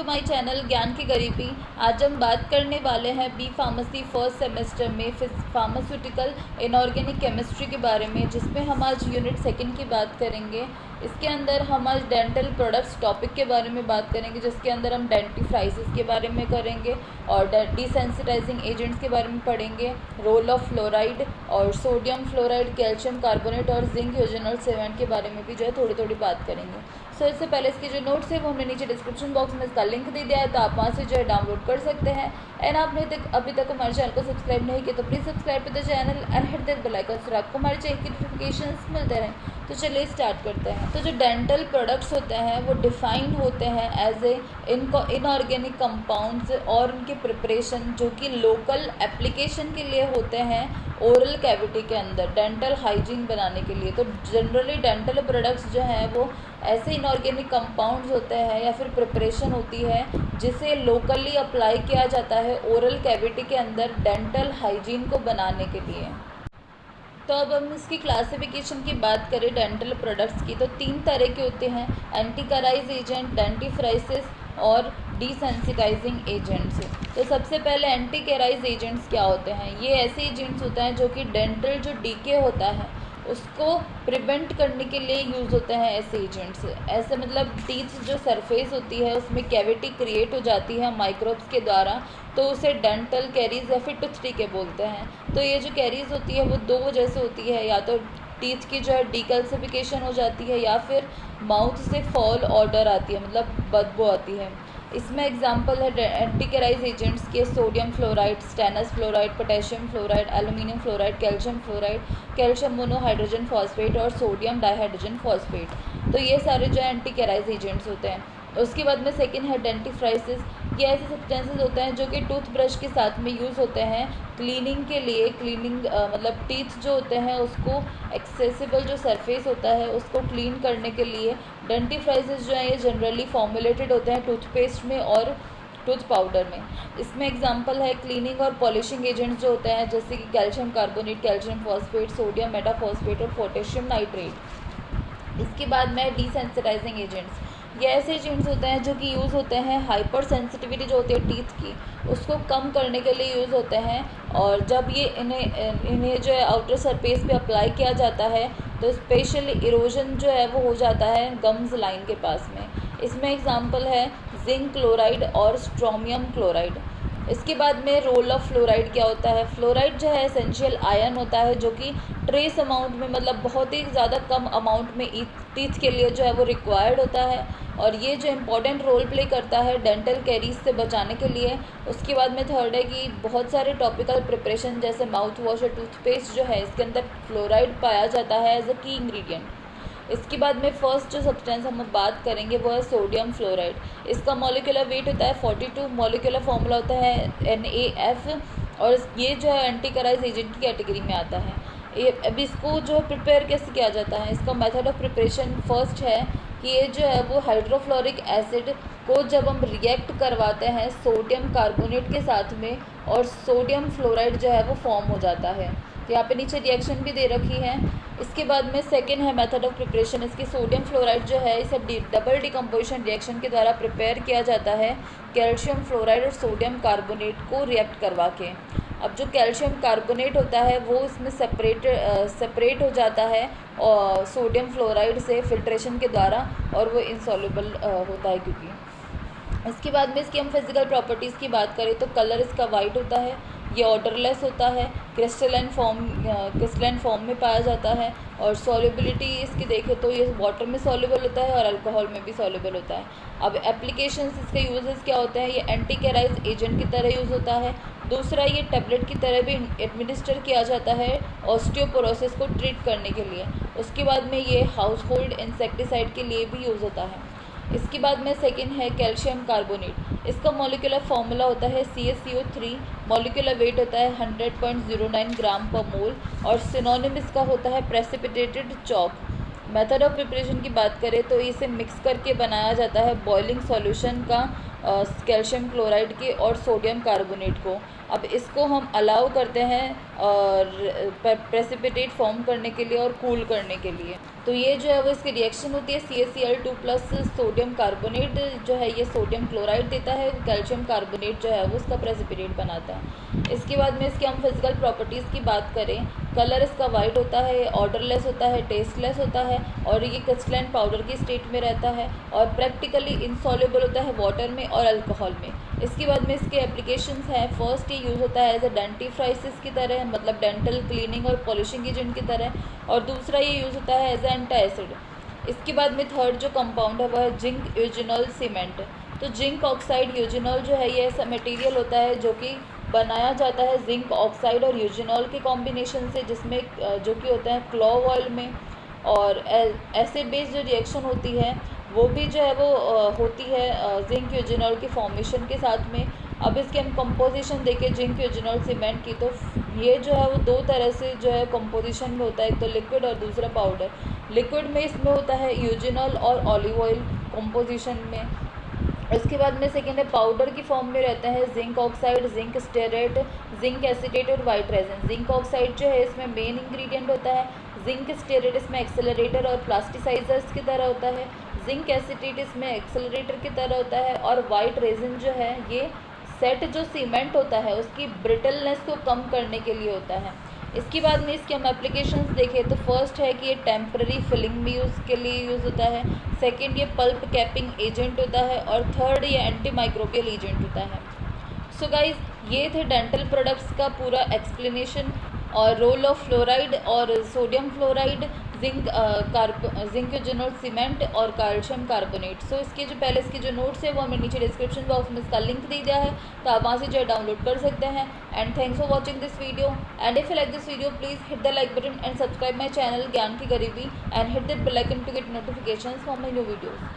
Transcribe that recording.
My channel ज्ञान की गरीबी। आज हम बात करने वाले हैं बी फार्मेसी फर्स्ट सेमेस्टर में फार्मास्यूटिकल इनऑर्गेनिक केमिस्ट्री के बारे में, जिसमें हम आज यूनिट सेकंड की बात करेंगे। इसके अंदर हम आज डेंटल प्रोडक्ट्स टॉपिक के बारे में बात करेंगे, जिसके अंदर हम डेंटिफ्राइसिस के बारे में करेंगे और डिसेंसिटाइजिंग एजेंट्स के बारे में पढ़ेंगे, रोल ऑफ फ्लोराइड और सोडियम फ्लोराइड, कैल्शियम कार्बोनेट और जिंक यूजेनॉल सेवेंट के बारे में भी जो है थोड़ी थोड़ी बात करेंगे। सो इससे पहले इसके जो नोट्स है वो हमने नीचे डिस्क्रिप्शन बॉक्स में इसका लिंक दे दिया है, तो आप वहाँ से जो है डाउनलोड कर सकते हैं। एंड आपने अभी तक हमारे चैनल को सब्सक्राइब नहीं किया तो please subscribe to the channel and hit the bell icon, फिर आपको हमारे चैनल की नोटिफिकेशंस मिलते रहें। तो चलिए स्टार्ट करते हैं। तो जो डेंटल प्रोडक्ट्स होते हैं वो डिफाइन होते हैं एज ए इनऑर्गेनिक कंपाउंड्स और उनके प्रिपरेशन जो कि लोकल एप्लीकेशन के लिए होते हैं ओरल कैविटी के अंदर डेंटल हाइजीन बनाने के लिए। तो जनरली डेंटल प्रोडक्ट्स जो हैं वो ऐसे इनऑर्गेनिक कंपाउंड्स होते हैं या फिर प्रिपरेशन होती है जिसे लोकली अप्लाई किया जाता है ओरल कैविटी के अंदर डेंटल हाइजीन को बनाने के लिए। तो अब हम इसकी क्लासिफिकेशन की बात करें डेंटल प्रोडक्ट्स की, तो 3 तरह के होते हैं: एंटीकराइज एजेंट, डेंटिफ्राइसिस और डिसेंसिटाइजिंग एजेंट्स। तो सबसे पहले एंटीकराइज एजेंट्स क्या होते हैं? ये ऐसे एजेंट्स होते हैं जो कि डेंटल जो डीके होता है उसको प्रिवेंट करने के लिए यूज़ होते हैं ऐसे एजेंट्स। ऐसे मतलब टीथ जो सरफेस होती है उसमें कैविटी क्रिएट हो जाती है माइक्रोब्स के द्वारा, तो उसे डेंटल कैरीज या फिर टूथ डीके बोलते हैं। तो ये जो कैरीज होती है वो 2 वजह से होती है, या तो टीथ की जो है डिकल्सिफिकेशन हो जाती है या फिर माउथ से फॉल ऑर्डर आती है, मतलब बदबू आती है। इसमें एग्जांपल है एंटीकराइज एजेंट्स के sodium fluoride, stannous fluoride, potassium fluoride, aluminium fluoride, calcium fluoride, calcium monohydrogen phosphate और सोडियम डाइहाइड्रोजन फॉस्फेट। तो ये सारे जो है एंटीकराइज एजेंट्स होते हैं। उसके बाद में सेकेंड है डेंटिफ्राइसिस। ये ऐसे सब्सटेंसेस होते हैं जो कि टूथब्रश के साथ में यूज़ होते हैं क्लीनिंग के लिए। मतलब टीथ जो होते हैं उसको एक्सेसिबल जो सरफेस होता है उसको क्लीन करने के लिए डेंटिफ्राइसिस जो है ये जनरली फॉर्मुलेटेड होते हैं टूथपेस्ट में और टूथ पाउडर में। इसमें एग्जांपल है क्लीनिंग और पॉलिशिंग एजेंट्स जो होते हैं, जैसे कि calcium carbonate, calcium phosphate, sodium metaphosphate और पोटेशियम नाइट्रेट। इसके बाद में डिसेंसिटाइजिंग एजेंट्स। ये ऐसे एजेंट्स होते हैं जो कि यूज़ होते हैं हाइपर सेंसिटिविटी जो होती है टीथ की उसको कम करने के लिए यूज़ होते हैं, और जब ये इन्हें जो है आउटर सरफेस पे अप्लाई किया जाता है तो स्पेशल इरोजन जो है वो हो जाता है गम्स लाइन के पास में। इसमें एग्जांपल है जिंक क्लोराइड और स्ट्रोमियम क्लोराइड। इसके बाद में रोल ऑफ फ्लोराइड क्या होता है? फ्लोराइड जो है एसेंशियल आयन होता है जो कि ट्रेस अमाउंट में, मतलब बहुत ही ज़्यादा कम अमाउंट में टीथ के लिए जो है वो रिक्वायर्ड होता है, और ये जो इम्पॉर्टेंट रोल प्ले करता है डेंटल कैरीज से बचाने के लिए। उसके बाद में थर्ड है कि बहुत सारे टॉपिकल प्रिपरेशन जैसे माउथ वॉश और टूथपेस्ट जो है इसके अंदर फ्लोराइड पाया जाता है एज अ की इंग्रेडिएंट। इसके बाद में फर्स्ट जो सब्सटेंस हम बात करेंगे वो है सोडियम फ्लोराइड। इसका मॉलिक्यूलर वेट होता है 42, मॉलिक्यूलर फॉर्मूला होता है NaF, और ये जो है एंटीकराइज एजेंट की कैटेगरी में आता है। ये अब इसको जो है प्रिपेयर कैसे किया जाता है? इसका मेथड ऑफ प्रिपरेशन फर्स्ट है कि ये जो है वो हाइड्रोफ्लोरिक एसिड को जब हम रिएक्ट करवाते हैं सोडियम कार्बोनेट के साथ में और सोडियम फ्लोराइड जो है वो फॉर्म हो जाता है। तो यहाँ पे नीचे रिएक्शन भी दे रखी है। इसके बाद में सेकेंड है मेथड ऑफ प्रिपरेशन। इसकी सोडियम फ्लोराइड जो है इसे डबल डिकम्पोजिशन रिएक्शन के द्वारा प्रिपेयर किया जाता है कैल्शियम फ्लोराइड और सोडियम कार्बोनेट को रिएक्ट करवा के। अब जो कैल्शियम कार्बोनेट होता है वो इसमें सेपरेट हो जाता है और सोडियम फ्लोराइड से फिल्ट्रेशन के द्वारा, और वो इनसॉल्युबल होता है क्योंकि। इसके बाद में इसकी हम फिजिकल प्रॉपर्टीज़ की बात करें तो कलर इसका वाइट होता है, ये ऑर्डरलेस होता है, क्रिस्टलाइन फॉर्म में पाया जाता है, और सॉल्युबिलिटी इसकी देखें तो ये वाटर में सॉल्युबल होता है और अल्कोहल में भी सॉल्युबल होता है। अब एप्लीकेशंस इसके यूजेस क्या होते हैं? ये एंटीकराइज एजेंट की तरह यूज़ होता है। दूसरा, ये टैबलेट की तरह भी एडमिनिस्टर किया जाता है ऑस्टियोपोरोसिस को ट्रीट करने के लिए। उसके बाद में ये हाउस होल्ड इंसेक्टिसाइड के लिए भी यूज़ होता है। इसके बाद में सेकेंड है कैल्शियम कार्बोनेट। इसका मॉलिक्यूलर फार्मूला होता है CaCO3, मॉलिक्यूलर वेट होता है 100.09 ग्राम पर मोल, और सिनोनिम इसका होता है precipitated chalk. Method of preparation की बात करें तो इसे मिक्स करके बनाया जाता है बॉइलिंग सॉल्यूशन का कैल्शियम क्लोराइड के और सोडियम कार्बोनेट को, अब इसको हम अलाउ करते हैं और प्रेसिपिटेट फॉर्म करने के लिए और कूल करने के लिए। तो ये जो है वो इसकी रिएक्शन होती है CaCl2 प्लस सोडियम कार्बोनेट जो है ये सोडियम क्लोराइड देता है, कैल्शियम कार्बोनेट जो है वो उसका प्रेसिपिटेट बनाता है। इसके बाद में इसकी हम फिजिकल प्रॉपर्टीज़ की बात करें, कलर इसका वाइट होता है, ऑर्डरलेस होता है, टेस्टलेस होता है और ये क्रिस्टलाइन पाउडर की स्टेट में रहता है और प्रैक्टिकली इनसॉल्युबल होता है वाटर में और अल्कोहल में। इसके बाद में इसके एप्लीकेशंस हैं, फर्स्ट ये यूज़ होता है एज अ डेंटिफ्राइसिस की तरह, मतलब डेंटल क्लीनिंग और पॉलिशिंग एजेंट की तरह, और दूसरा ये यूज़ होता है एज ए एंटासिड। इसके बाद में थर्ड जो कंपाउंड है वह है जिंक यूजिनॉल सीमेंट। तो जिंक ऑक्साइड यूजिनॉल जो है ये ऐसा मटेरियल होता है जो कि बनाया जाता है जिंक ऑक्साइड और यूजिनॉल के कॉम्बिनेशन से, जिसमें जो कि होता है क्लोव ऑयल में, और एसिड बेस जो रिएक्शन होती है वो भी जो है वो होती है जिंक यूजिनॉल के फॉर्मेशन के साथ में। अब इसके हम कंपोजिशन देखें जिंक यूजिनॉल सीमेंट की, तो ये जो है वो दो तरह से जो है कंपोजिशन में होता है, एक तो लिक्विड और दूसरा पाउडर। लिक्विड में इसमें होता है यूजिनॉल और ऑलिव ऑयल कंपोजिशन में। इसके बाद में सेकेंड है पाउडर की फॉर्म में रहता है zinc oxide, zinc stearate, zinc acetate और वाइट रेजिन। जिंक ऑक्साइड जो है इसमें मेन इंग्रेडिएंट होता है, जिंक स्टेरेट इसमें एक्सेलरेटर और प्लास्टिसाइजर्स की तरह होता है, जिंक एसीटेट इसमें एक्सेलरेटर की तरह होता है, और वाइट रेजिन जो है ये सेट जो सीमेंट होता है उसकी ब्रिटलनेस को कम करने के लिए होता है। इसके बाद में इसके हम एप्लीकेशंस देखें तो फर्स्ट है कि ये टेम्पररी फिलिंग में यूज़ के लिए यूज़ होता है, सेकंड ये पल्प कैपिंग एजेंट होता है, और थर्ड ये एंटी माइक्रोबियल एजेंट होता है। सो गाइस ये थे डेंटल प्रोडक्ट्स का पूरा एक्सप्लेनेशन और रोल ऑफ फ्लोराइड और sodium fluoride, zinc eugenol cement और कैल्शियम कार्बोनेट। सो इसके जो पहले इसके जो नोट्स है वो हमें नीचे डिस्क्रिप्शन बॉक्स में इसका लिंक दे दिया है, तो आप वहाँ से जो है डाउनलोड कर सकते हैं। And thanks for watching this video, and if you like this video please hit the like button and subscribe my channel ज्ञान की गरीबी and hit that bell icon to get notifications for my new videos.